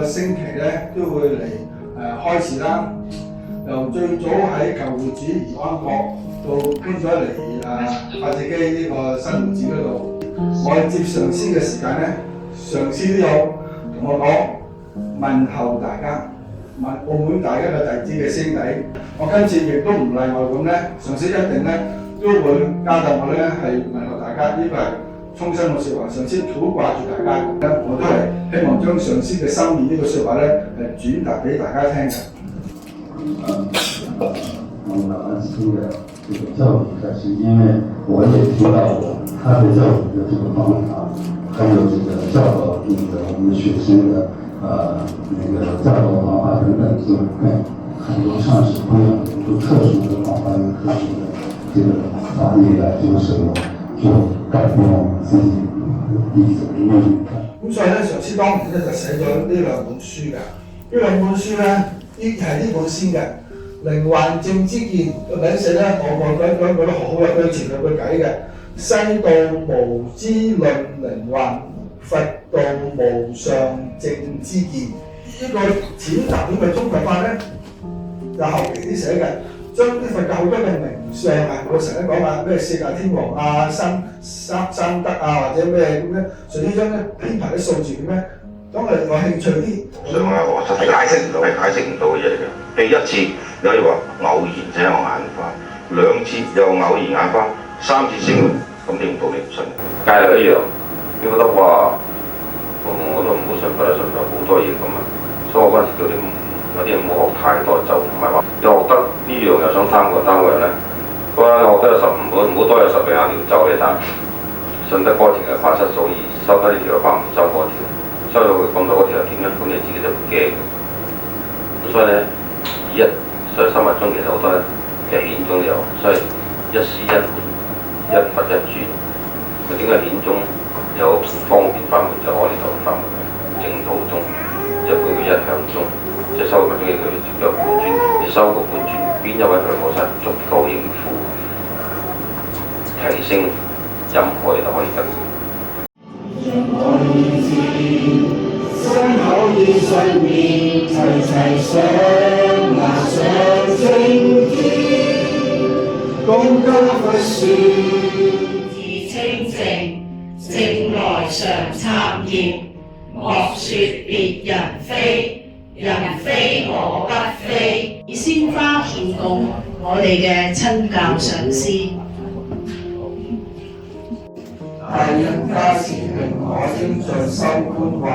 星期咧都會嚟開始啦。由最早喺舊會址怡安閣到搬咗嚟發展基呢個新會址嗰度，我接上司嘅時間咧，上司都有同我講問候大家，問澳門大家嘅弟子嘅兄弟。我今次亦都唔例外咁咧，上司一定咧都會交代我咧係問候大家，呢個係衷心嘅説話。上司好掛住大家，我都係希望將上司嘅心意呢個説話咧轉達俾大家聽嘅。安心的这个教育开始，因为我也提到了他的教育的这个方法，还有这个教导我们学生的教导方法等等，就跟很多上是不一样的，就特殊的方法，有特殊的这个法律来这个使用，就改变我们自己弟子的命运。咁所以咧，上司當年咧就寫咗呢兩本書㗎。呢兩本書咧，係呢本先嘅。靈幻正知見個名寫咧，我覺得好有對前兩句偈嘅。西道無知論靈幻，佛道無上正知見。呢個淺談點嘅中國法咧，就後期啲寫嘅，將啲佛教好多嘅名相啊，我成日講話咩四大天王啊、三德啊，或者咩咁咧，隨便將咧編排啲數字咁咧，當我哋有興趣啲。上我實係解釋唔到嘅嘢嚟嘅。譬如一次，你可以話偶然啫，我眼花；兩次又偶然眼花；三次先會，咁你唔到你唔信。戒律一樣，你覺得哇，我都唔好信佛啦，信咗好多嘢咁啊。所以我嗰陣時叫你有啲人唔好學太多，就唔係話你學得呢樣又想貪個人咧。嗰陣學得有15本，唔好多有10兩條走你貪。信得嗰條係法失所以收得呢條嘅法唔收嗰條，收到佢咁多嗰條係點咧？咁你自己就唔驚嘅。所以咧。所以生活中其實好多嘅顯宗有，所以一時一門，一佛一尊。咪點解顯宗有方便法門就可以投法門嘅？淨土宗一般叫一向宗，即係收個中意佢叫本尊。你收個本尊，邊一位佢冇實足夠應付提升任何嘢都可以得。心口與信念齊齊上，拿上正見，共加佛說。自清淨，正來常參驗，莫說別人非，人非我不非。以鮮花獻供我哋嘅親教上師。大恩加持令我應盡修觀慧。